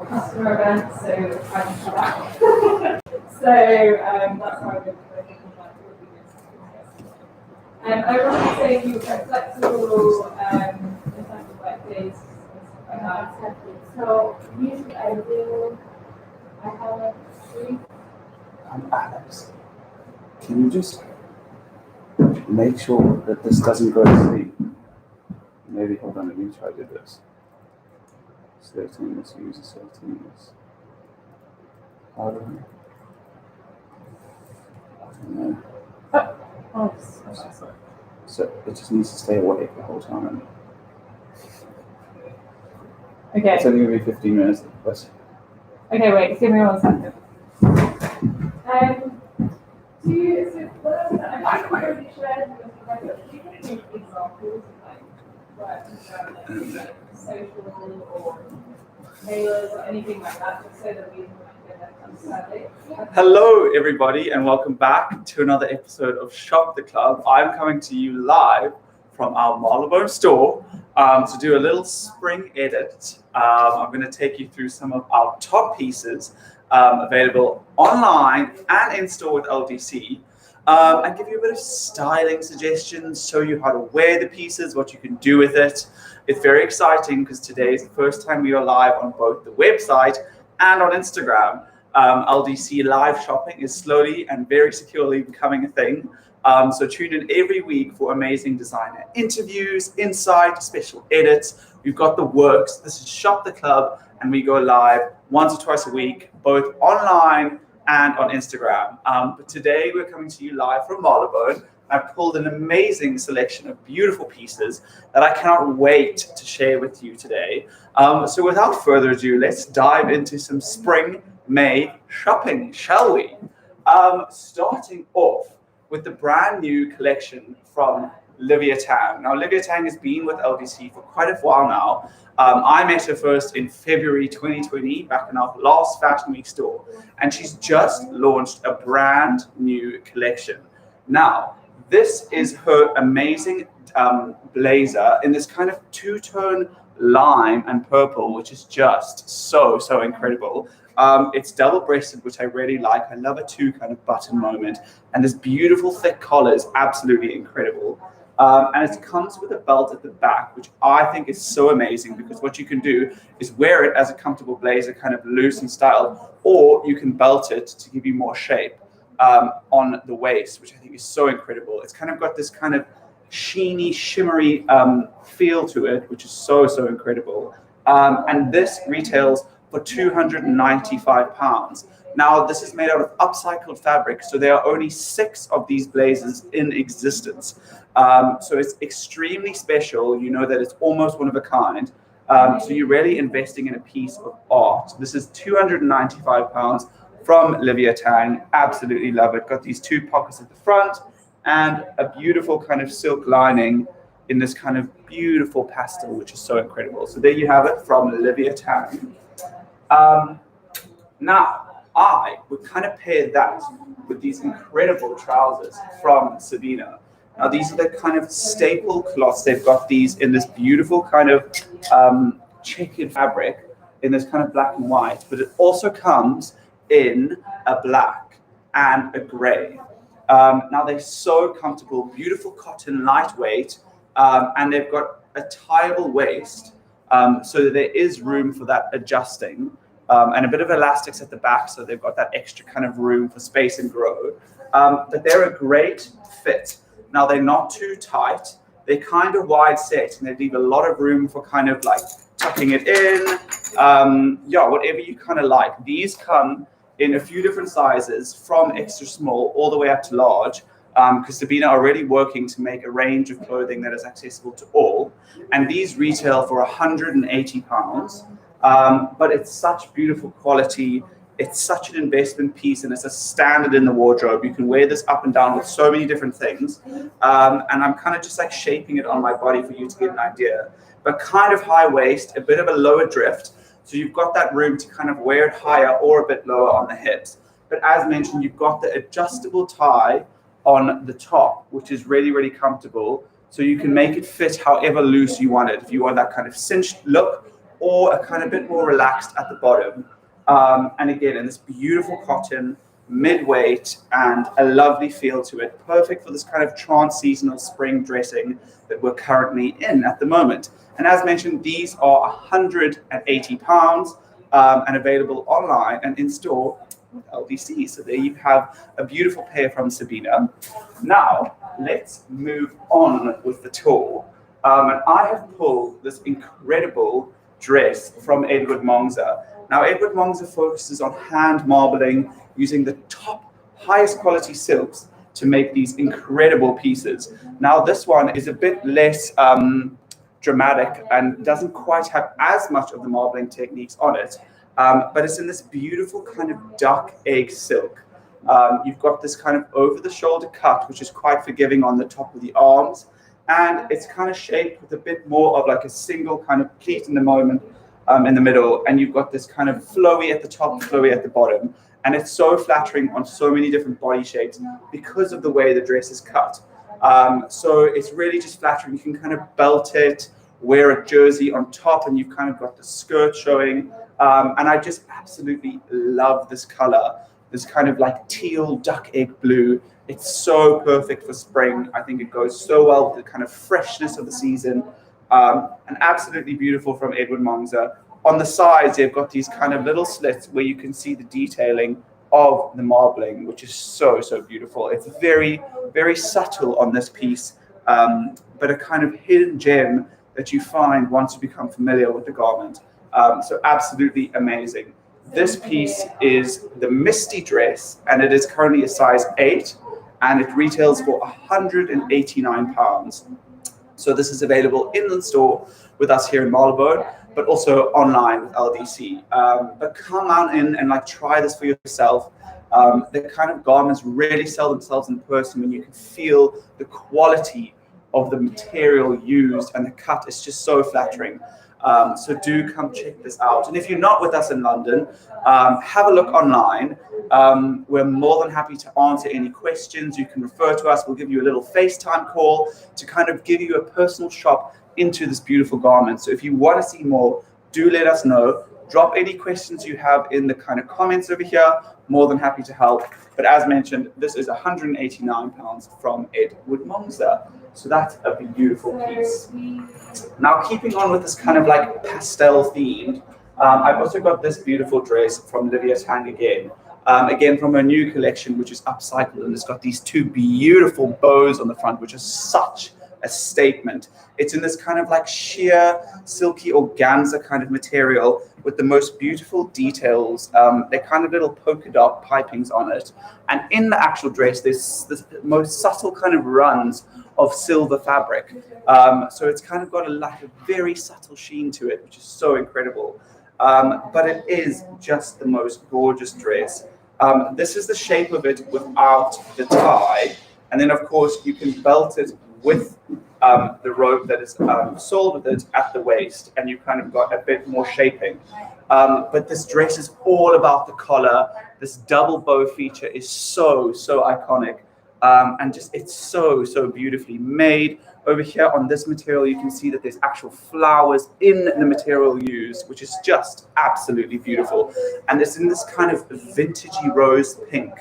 customer event, so I can come back. So that's how I'm going to think about it. I want to say you were quite flexible in terms of like days and stuff like that. So usually I have like 3. Alex, can you just make sure that this doesn't go to sleep? Maybe, hold on, let me try to do this. 13, let's use 13. How do I don't know. Oh, So it just needs to stay awake the whole time. okay. It's only going to be 15 minutes, but... Okay, wait, give me 1 second. Do you, is it, what else? I think you already shared with the regular. Do you have any examples of like social or mailers or anything like that, just so that we can get that understanding? Hello, everybody, and welcome back to another episode of Shop the Club. I'm coming to you live from our Marylebone store to do a little spring edit. I'm going to take you through some of our top pieces available online and in store with LDC, and give you a bit of styling suggestions, show you how to wear the pieces, what you can do with it. It's very exciting because today is the first time we are live on both the website and on Instagram. LDC live shopping is slowly and very securely becoming a thing. So tune in every week for amazing designer interviews, insight, special edits. We've got the works. This is Shop the Club, and we go live once or twice a week, both online and on Instagram. But today we're coming to you live from Marylebone. I've pulled an amazing selection of beautiful pieces that I cannot wait to share with you today. So without further ado, let's dive into some spring May shopping, shall we? Starting off with the brand new collection from Olivia Tan. Now, Olivia Tan has been with LDC for quite a while now. I met her first in February 2020, back in our last Fashion Week store, and she's just launched a brand new collection. Now, this is her amazing blazer in this kind of two-tone lime and purple, which is just so incredible. It's double-breasted, which I really like. I love a two kind of button moment, and this beautiful thick collar is absolutely incredible. And it comes with a belt at the back, which I think is so amazing, because what you can do is wear it as a comfortable blazer, kind of loose and styled, or you can belt it to give you more shape on the waist, which I think is so incredible. It's kind of got this kind of sheeny, shimmery feel to it, which is so incredible. And this retails for £295. Now, this is made out of upcycled fabric, so there are only 6 of these blazers in existence. So it's extremely special. You know that it's almost one of a kind. So you're really investing in a piece of art. This is £295 from Olivia Tan. Absolutely love it. Got these 2 pockets at the front and a beautiful kind of silk lining in this kind of beautiful pastel, which is so incredible. So there you have it from Olivia Tan. Now, I would kind of pair that with these incredible trousers from Sabina. Now, these are the kind of staple cloths. They've got these in this beautiful kind of checkered fabric in this kind of black and white, but it also comes in a black and a gray. Now, they're so comfortable, beautiful cotton, lightweight, and they've got a tieable waist, so that there is room for that adjusting, and a bit of elastics at the back, so they've got that extra kind of room for space and grow. But they're a great fit. Now, they're not too tight. They're kind of wide set, and they leave a lot of room for kind of like tucking it in, whatever you kind of like. These come in a few different sizes, from extra small all the way up to large, because Sabina are really working to make a range of clothing that is accessible to all. And these retail for £180. But it's such beautiful quality. It's such an investment piece, and it's a standard in the wardrobe. You can wear this up and down with so many different things. And I'm kind of just like shaping it on my body for you to get an idea. But kind of high waist, a bit of a lower drift. So you've got that room to kind of wear it higher or a bit lower on the hips. But as mentioned, you've got the adjustable tie on the top, which is really comfortable. So you can make it fit however loose you want it. If you want that kind of cinched look, or a kind of bit more relaxed at the bottom. And again, in this beautiful cotton, mid-weight, and a lovely feel to it, perfect for this kind of trans-seasonal spring dressing that we're currently in at the moment. And as mentioned, these are £180 and available online and in store with LDC. So there you have a beautiful pair from Sabina. Now, let's move on with the tour. And I have pulled this incredible dress from Edward Mongza. Now, Edward Mongza focuses on hand marbling using the top, highest quality silks to make these incredible pieces. Now, this one is a bit less dramatic and doesn't quite have as much of the marbling techniques on it, but it's in this beautiful kind of duck egg silk. You've got this kind of over-the-shoulder cut, which is quite forgiving on the top of the arms, and it's kind of shaped with a bit more of like a single kind of pleat in the moment in the middle, and you've got this kind of flowy at the top, flowy at the bottom, and it's so flattering on so many different body shapes because of the way the dress is cut. So it's really just flattering. You can kind of belt it, wear a jersey on top, and you've kind of got the skirt showing. And I just absolutely love this color, this kind of like teal duck egg blue. It's so perfect for spring. I think it goes so well with the kind of freshness of the season. And absolutely beautiful from Edward Mongza. On the sides, they've got these kind of little slits where you can see the detailing of the marbling, which is so, so beautiful. It's very, very subtle on this piece, but a kind of hidden gem that you find once you become familiar with the garment. So absolutely amazing. This piece is the Misty Dress, and it is currently a size 8, and it retails for £189. So this is available in the store with us here in Marylebone, but also online with LDC. But come on in and like try this for yourself. The kind of garments really sell themselves in person when you can feel the quality of the material used, and the cut is just so flattering. So do come check this out. And if you're not with us in London, have a look online. We're more than happy to answer any questions. You can refer to us. We'll give you a little FaceTime call to kind of give you a personal shop into this beautiful garment. So if you want to see more, do let us know. Drop any questions you have in the kind of comments over here. More than happy to help. But as mentioned, this is £189 from Edward Mongza. So that's a beautiful piece. Now, keeping on with this kind of like pastel theme, I've also got this beautiful dress from Olivia Tan again. Again, from her new collection, which is upcycled, and it's got these two beautiful bows on the front, which is such a statement. It's in this kind of like sheer, silky organza kind of material with the most beautiful details. They're kind of little polka dot pipings on it. And in the actual dress, there's this most subtle kind of runs of silver fabric. So it's kind of got a very subtle sheen to it, which is so incredible. But it is just the most gorgeous dress. This is the shape of it without the tie. And then, of course, you can belt it with the rope that is sold with it at the waist, and you kind of got a bit more shaping. But this dress is all about the collar. This double bow feature is so, so iconic. And just it's so, so beautifully made. Over here on this material, you can see that there's actual flowers in the material used, which is just absolutely beautiful. And it's in this kind of vintagey rose pink.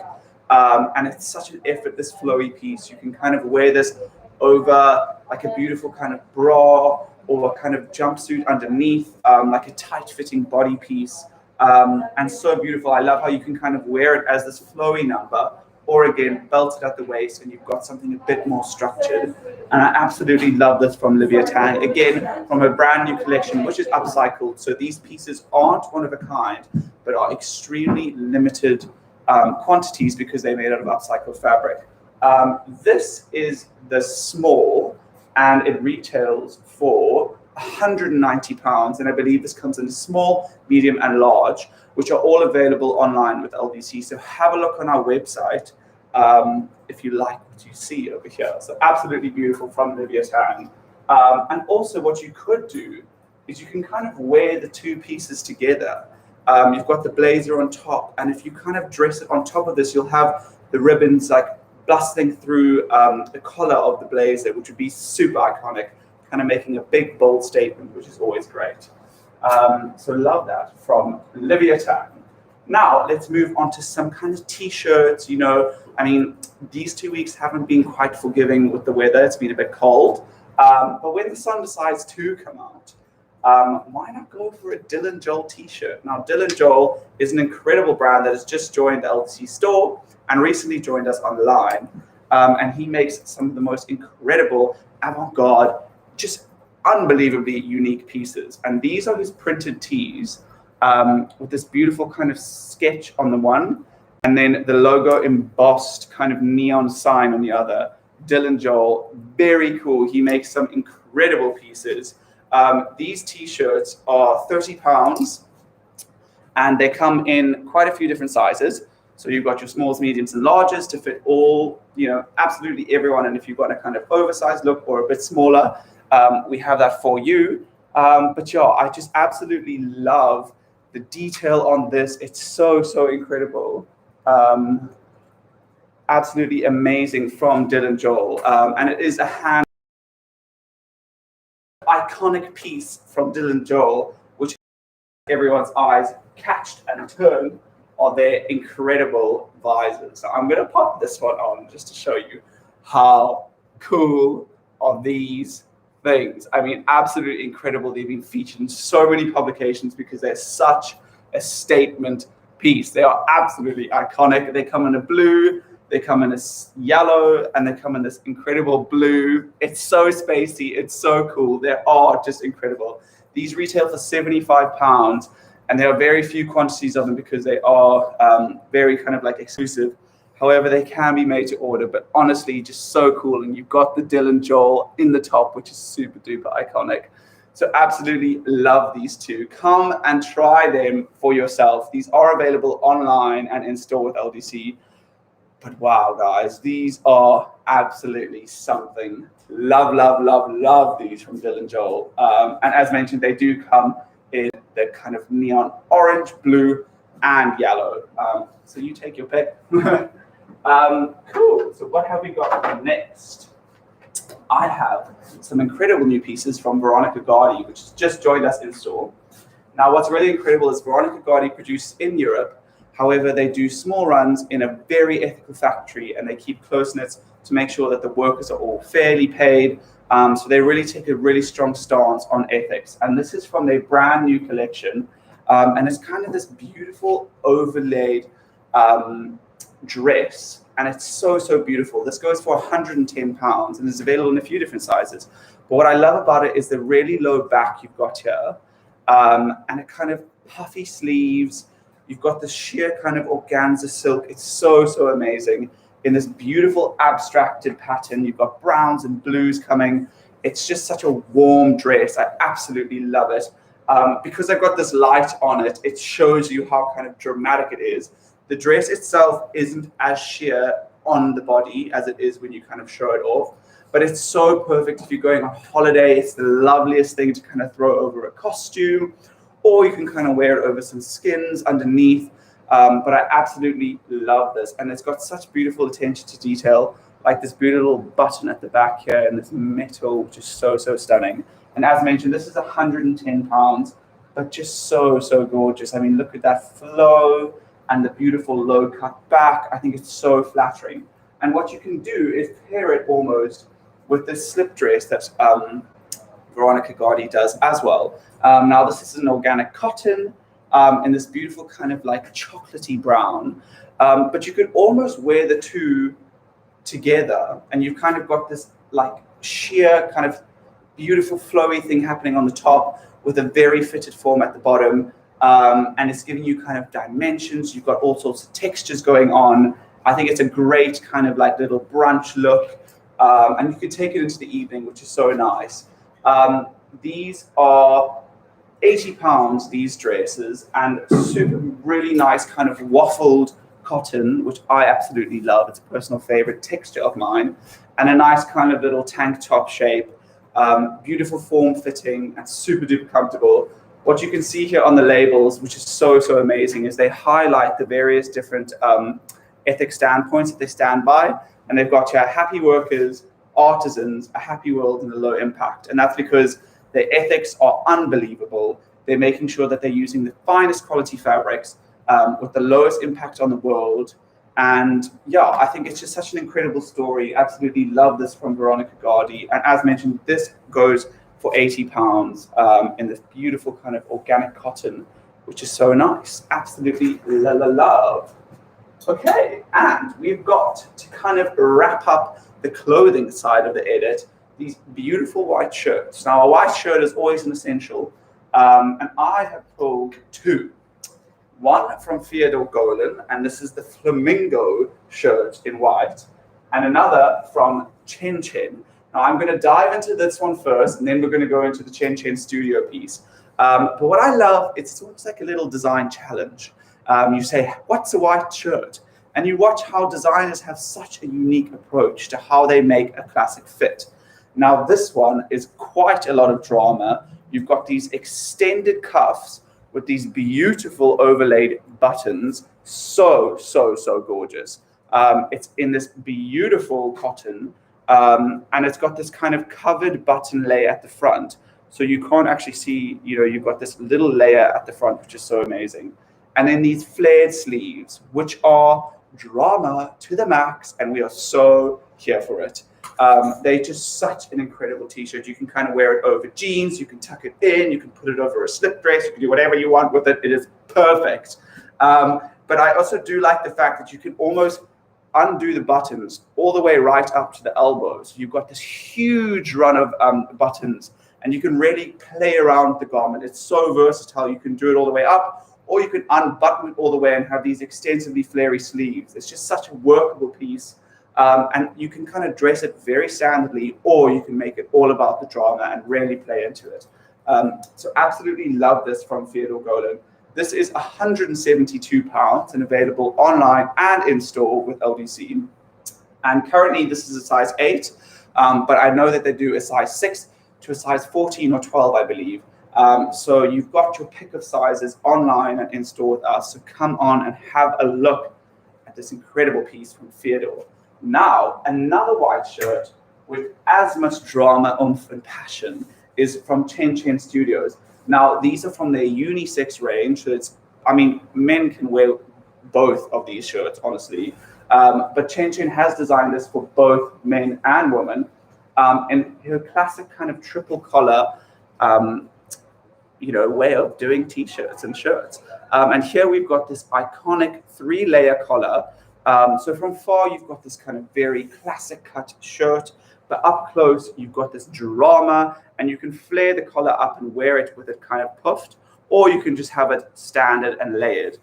And it's such an effortless flowy piece. You can kind of wear this over like a beautiful kind of bra or a kind of jumpsuit underneath, like a tight fitting body piece. And so beautiful. I love how you can kind of wear it as this flowy number, or again, belted at the waist, and you've got something a bit more structured. And I absolutely love this from Olivia Tan, again, from her brand new collection, which is upcycled. So these pieces aren't one of a kind, but are extremely limited quantities because they're made out of upcycled fabric. This is the small, and it retails for £190, and I believe this comes in small, medium, and large, which are all available online with LDC. So have a look on our website if you like what you see over here. So absolutely beautiful from Olivia Tan. And also what you could do is you can kind of wear the two pieces together. You've got the blazer on top, and if you kind of dress it on top of this, you'll have the ribbons like bustling through the collar of the blazer, which would be super iconic, kind of making a big, bold statement, which is always great. So love that from Olivia Tan. Now let's move on to some kind of t-shirts. I mean, these 2 weeks haven't been quite forgiving with the weather. It's been a bit cold. But when the sun decides to come out, why not go for a Dylan Joel t-shirt? Now, Dylan Joel is an incredible brand that has just joined the LTC store and recently joined us online. And he makes some of the most incredible avant-garde, just unbelievably unique pieces. And these are his printed tees with this beautiful kind of sketch on the one, and then the logo embossed kind of neon sign on the other. Dylan Joel, very cool. He makes some incredible pieces. These t-shirts are £30 and they come in quite a few different sizes. So you've got your smalls, mediums, and larges to fit all, absolutely everyone. And if you've got a kind of oversized look or a bit smaller, we have that for you. But yeah, I just absolutely love the detail on this. It's so, so incredible. Absolutely amazing from Dylan Joel. And it is a hand iconic piece from Dylan Joel, which everyone's eyes catched and turned on their incredible visors. So I'm going to pop this one on just to show you how cool are these things. I mean, absolutely incredible. They've been featured in so many publications because they're such a statement piece. They are absolutely iconic. They come in a blue, they come in a yellow, and they come in this incredible blue. It's so spacey. It's so cool. They are just incredible. These retail for £75, and there are very few quantities of them because they are very kind of like exclusive. However, they can be made to order, but honestly, just so cool. And you've got the Dylan Joel in the top, which is super duper iconic. So absolutely love these two. Come and try them for yourself. These are available online and in store with LDC. But wow, guys, these are absolutely something. Love, love, love, love these from Dylan Joel. And as mentioned, they do come in the kind of neon orange, blue, and yellow. So you take your pick. Cool. So what have we got next? I have some incredible new pieces from Veronica Gardi, which has just joined us in store. Now, what's really incredible is Veronica Gardi produces in Europe. However, they do small runs in a very ethical factory, and they keep close knits to make sure that the workers are all fairly paid. So they really take a really strong stance on ethics. And this is from their brand new collection. And it's kind of this beautiful overlaid dress. And it's so, so beautiful. This goes for £110 and is available in a few different sizes. But what I love about it is the really low back you've got here. And it kind of puffy sleeves. You've got this sheer kind of organza silk. It's so, so amazing. In this beautiful abstracted pattern, you've got browns and blues coming. It's just such a warm dress. I absolutely love it. Because I've got this light on it, it shows you how kind of dramatic it is. The dress itself isn't as sheer on the body as it is when you kind of show it off. But it's so perfect if you're going on holiday. It's the loveliest thing to kind of throw over a costume, or you can kind of wear it over some skins underneath. But I absolutely love this. And it's got such beautiful attention to detail, like this beautiful button at the back here and this metal, which is so, so stunning. And as mentioned, this is £110, but just so, so gorgeous. I mean, look at that flow and the beautiful low cut back. I think it's so flattering. And what you can do is pair it almost with this slip dress that Veronica Gardi does as well. Now, this is an organic cotton in this beautiful kind of like chocolatey brown. But you could almost wear the two together, and you've kind of got this like sheer kind of beautiful flowy thing happening on the top with a very fitted form at the bottom. And it's giving you kind of dimensions. You've got all sorts of textures going on. I think it's a great kind of like little brunch look. And you can take it into the evening, which is so nice. These are £80, these dresses, and super really nice kind of waffled cotton, which I absolutely love. It's a personal favorite texture of mine. And a nice kind of little tank top shape. Beautiful form fitting and super duper comfortable. What you can see here on the labels, which is so, so amazing, is they highlight the various different ethic standpoints that they stand by. And they've got here happy workers, artisans, a happy world, and a low impact. And that's because their ethics are unbelievable. They're making sure that they're using the finest quality fabrics with the lowest impact on the world. And yeah, I think it's just such an incredible story. Absolutely love this from Veronica Gardi. And as mentioned, this goes for £80 in this beautiful kind of organic cotton, which is so nice. Absolutely love. Okay, and we've got to kind of wrap up the clothing side of the edit, these beautiful white shirts. Now, a white shirt is always an essential, and I have pulled two. One from Theodore Golan, and this is the flamingo shirt in white, and another from Chen Chen. Now, I'm going to dive into this one first, and then we're going to go into the Chen Chen studio piece. But what I love, it's almost like a little design challenge. You say, what's a white shirt? And you watch how designers have such a unique approach to how they make a classic fit. Now, this one is quite a lot of drama. You've got these extended cuffs with these beautiful overlaid buttons. So gorgeous. It's in this beautiful cotton, and it's got this kind of covered button layer at the front. So you can't actually see, you've got this little layer at the front, which is so amazing. And then these flared sleeves, which are drama to the max, and we are so here for it. They're just such an incredible t-shirt. You can kind of wear it over jeans, you can tuck it in, you can put it over a slip dress, you can do whatever you want with it. It is perfect. But I also do like the fact that you can almost undo the buttons all the way right up to the elbows. You've got this huge run of buttons, and you can really play around with the garment. It's so versatile. You can do it all the way up, or you can unbutton it all the way and have these extensively flary sleeves. It's just such a workable piece. And you can kind of dress it very standardly, or you can make it all about the drama and really play into it. So absolutely love this from Theodore Golan. This is £172 and available online and in store with LDC. And currently this is a size 8, but I know that they do a size 6 to a size 14 or 12, I believe. So you've got your pick of sizes online and in store with us. So come on and have a look at this incredible piece from Theodore. Now, another white shirt with as much drama, oomph, and passion is from Chen Chen Studios. Now, these are from their unisex range. So men can wear both of these shirts, honestly. But Chen Chen has designed this for both men and women. And her classic kind of triple collar, way of doing t-shirts and shirts. And here we've got this iconic 3-layer collar. So from far, you've got this kind of very classic cut shirt, but up close, you've got this drama, and you can flare the collar up and wear it with it kind of puffed, or you can just have it standard and layered.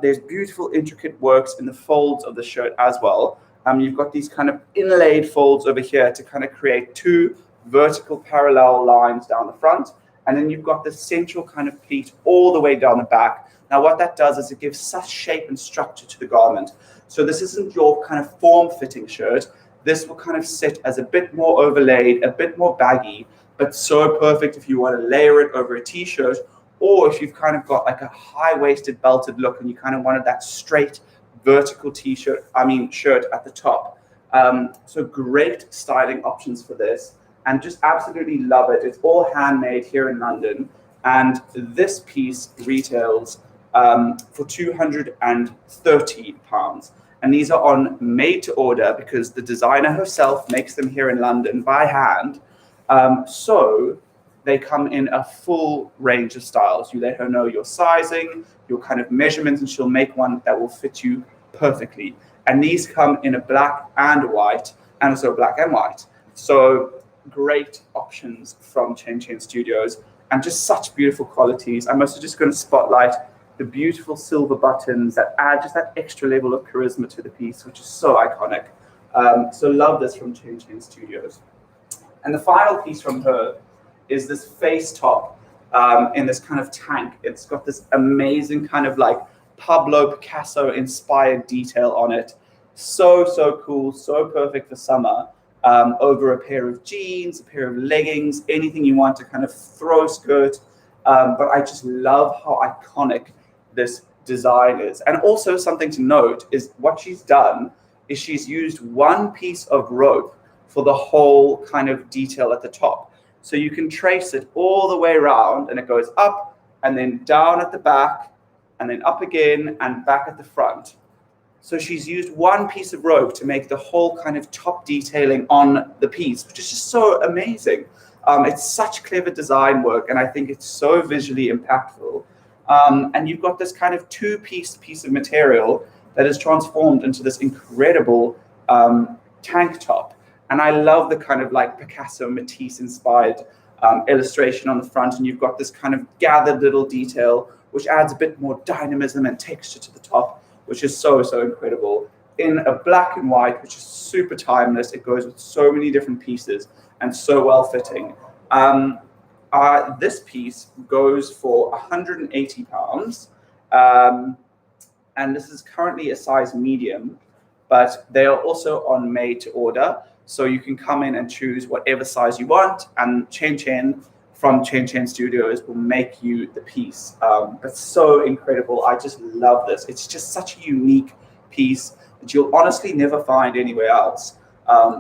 There's beautiful, intricate works in the folds of the shirt as well. You've got these kind of inlaid folds over here to kind of create 2 vertical parallel lines down the front, and then you've got the central kind of pleat all the way down the back. Now, what that does is it gives such shape and structure to the garment. So this isn't your kind of form-fitting shirt. This will kind of sit as a bit more overlaid, a bit more baggy, but so perfect if you want to layer it over a t-shirt, or if you've kind of got like a high-waisted belted look and you kind of wanted that straight vertical shirt at the top. So great styling options for this, and just absolutely love it. It's all handmade here in London, and this piece retails for £230. And these are on made to order because the designer herself makes them here in London by hand. So they come in a full range of styles. You let her know your sizing, your kind of measurements, and she'll make one that will fit you perfectly. And these come in a black and a white, and also black and white. So great options from Chen Chen Studios, and just such beautiful qualities. I'm also just going to spotlight the beautiful silver buttons that add just that extra level of charisma to the piece, which is so iconic. So love this from Chen Chen Studios. And the final piece from her is this face top in this kind of tank. It's got this amazing kind of like Pablo Picasso inspired detail on it. So cool, so perfect for summer. Over a pair of jeans, a pair of leggings, anything you want to kind of throw skirt. But I just love how iconic this design is. And also something to note is what she's done is she's used one piece of rope for the whole kind of detail at the top. So you can trace it all the way around, and it goes up, and then down at the back, and then up again and back at the front. So she's used one piece of rope to make the whole kind of top detailing on the piece, which is just so amazing. It's such clever design work, and I think it's so visually impactful. And you've got this kind of two-piece of material that is transformed into this incredible tank top. And I love the kind of like Picasso Matisse-inspired illustration on the front, and you've got this kind of gathered little detail, which adds a bit more dynamism and texture to the top, which is so incredible. In a black and white, which is super timeless. It goes with so many different pieces and so well fitting. This piece goes for £180. And this is currently a size medium, but they are also on made to order. So you can come in and choose whatever size you want, and Chen from Chen Studios will make you the piece. But so incredible. I just love this. It's just such a unique piece that you'll honestly never find anywhere else.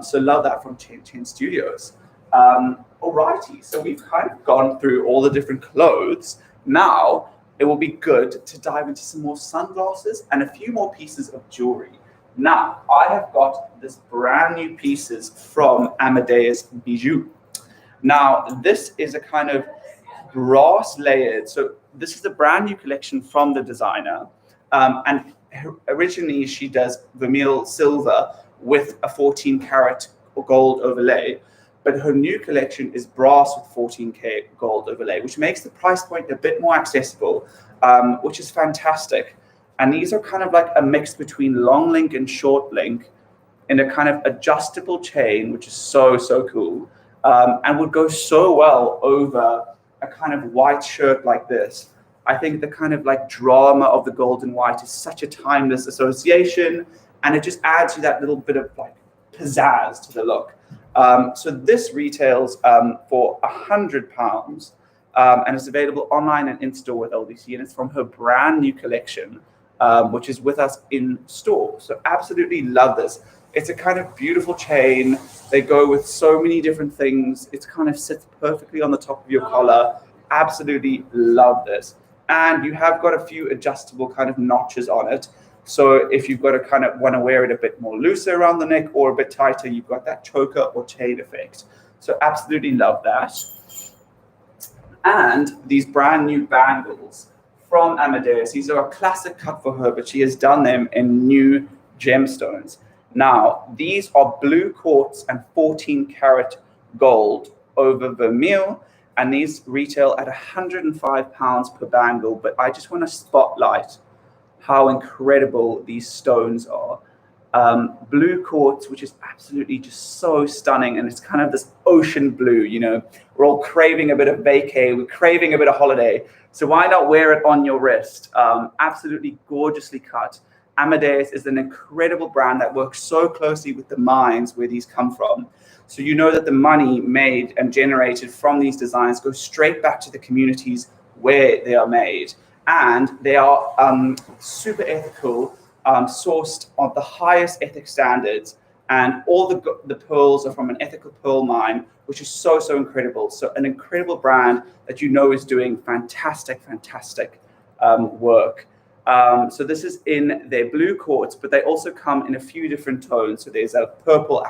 So love that from Chen Studios. Alrighty, so we've kind of gone through all the different clothes. Now it will be good to dive into some more sunglasses and a few more pieces of jewelry. Now, I have got this brand new pieces from Amadeus Bijou. Now, this is a kind of brass layered. So this is a brand new collection from the designer. And originally she does vermeil silver with a 14 karat gold overlay. But her new collection is brass with 14K gold overlay, which makes the price point a bit more accessible, which is fantastic. And these are kind of like a mix between long link and short link in a kind of adjustable chain, which is so cool, and would go so well over a kind of white shirt like this. I think the kind of like drama of the gold and white is such a timeless association, and it just adds you that little bit of like pizzazz to the look. So this retails for £100, and it's available online and in store with LDC, and it's from her brand new collection, which is with us in store. So absolutely love this. It's a kind of beautiful chain. They go with so many different things. It kind of sits perfectly on the top of your collar. Absolutely love this. And you have got a few adjustable kind of notches on it. So if you've got to kind of want to wear it a bit more looser around the neck or a bit tighter, you've got that choker or chain effect. So absolutely love that. And these brand new bangles from Amadeus. These are a classic cut for her, but she has done them in new gemstones. Now, these are blue quartz and 14 karat gold over vermeil, and these retail at £105 per bangle. But I just want to spotlight how incredible these stones are. Blue quartz, which is absolutely just so stunning, and it's kind of this ocean blue, you know. We're all craving a bit of vacay, we're craving a bit of holiday, so why not wear it on your wrist? Absolutely gorgeously cut. Amadeus is an incredible brand that works so closely with the mines where these come from. So you know that the money made and generated from these designs goes straight back to the communities where they are made. And they are super ethical, sourced on the highest ethic standards, and all the pearls are from an ethical pearl mine, which is so incredible. So an incredible brand that you know is doing fantastic work. So this is in their blue quartz, but they also come in a few different tones. So there's a purple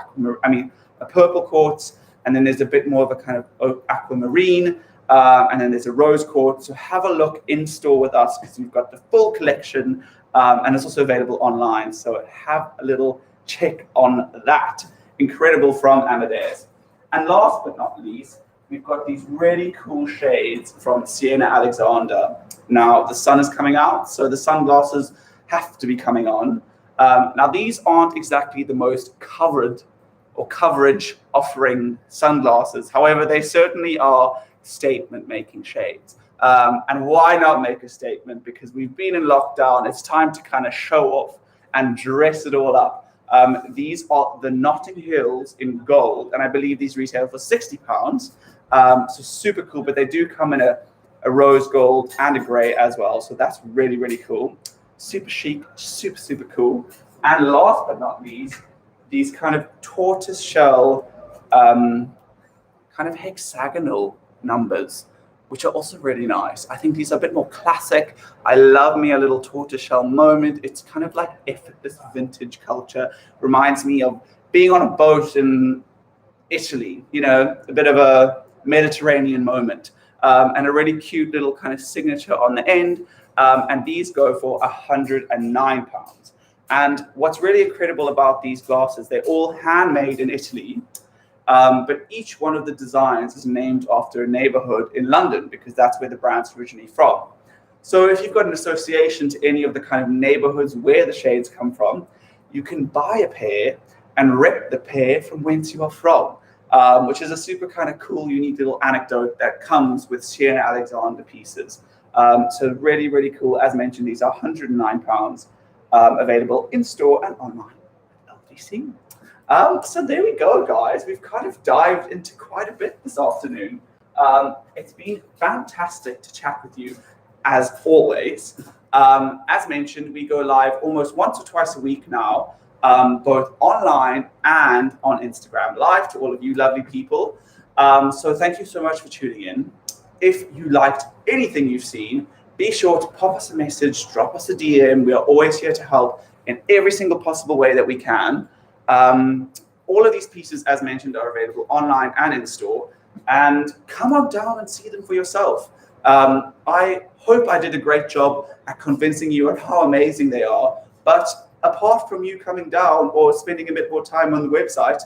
quartz, and then there's a bit more of a kind of aquamarine, and then there's a rose quartz. So have a look in store with us, because we've got the full collection, and it's also available online. So have a little check on that. Incredible from Amadeus. And last but not least, we've got these really cool shades from Sienna Alexander. Now the sun is coming out, so the sunglasses have to be coming on. Now these aren't exactly the most covered or coverage offering sunglasses. However, they certainly are statement-making shades. And why not make a statement? Because we've been in lockdown. It's time to kind of show off and dress it all up. These are the Notting Hills in gold, and I believe these retail for £60. So super cool, but they do come in a rose gold and a gray as well. So that's really cool. Super chic, super cool. And last but not least, these kind of tortoise shell, kind of hexagonal numbers. which are also really nice. I think these are a bit more classic. I love me a little tortoiseshell moment. It's kind of like effortless vintage culture. Reminds me of being on a boat in Italy, you know, a bit of a Mediterranean moment. And a really cute little kind of signature on the end. And these go for £109. And what's really incredible about these glasses, they're all handmade in Italy. But each one of the designs is named after a neighborhood in London, because that's where the brand's originally from. So if you've got an association to any of the kind of neighborhoods where the shades come from, you can buy a pair and rep the pair from whence you are from, which is a super kind of cool, unique little anecdote that comes with Sienna Alexander pieces. So really, really cool. As mentioned, these are £109, available in store and online at LDC. So there we go, guys. We've kind of dived into quite a bit this afternoon. It's been fantastic to chat with you, as always. As mentioned, we go live almost once or twice a week now, both online and on Instagram Live to all of you lovely people. So thank you so much for tuning in. If you liked anything you've seen, be sure to pop us a message, drop us a DM. We are always here to help in every single possible way that we can. All of these pieces, as mentioned, are available online and in store. And come on down and see them for yourself. I hope I did a great job at convincing you of how amazing they are. But apart from you coming down or spending a bit more time on the website,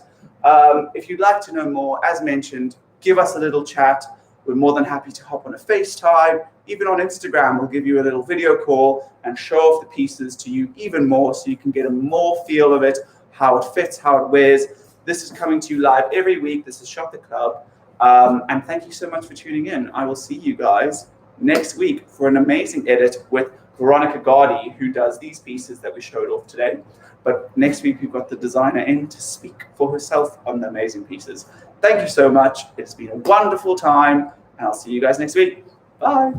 if you'd like to know more, as mentioned, give us a little chat. We're more than happy to hop on a FaceTime. Even on Instagram, we'll give you a little video call and show off the pieces to you even more, so you can get a more feel of it, how it fits, how it wears. This is coming to you live every week. This is Shop the Club. And thank you so much for tuning in. I will see you guys next week for an amazing edit with Veronica Gardi, who does these pieces that we showed off today. But next week, we've got the designer in to speak for herself on the amazing pieces. Thank you so much. It's been a wonderful time, and I'll see you guys next week. Bye.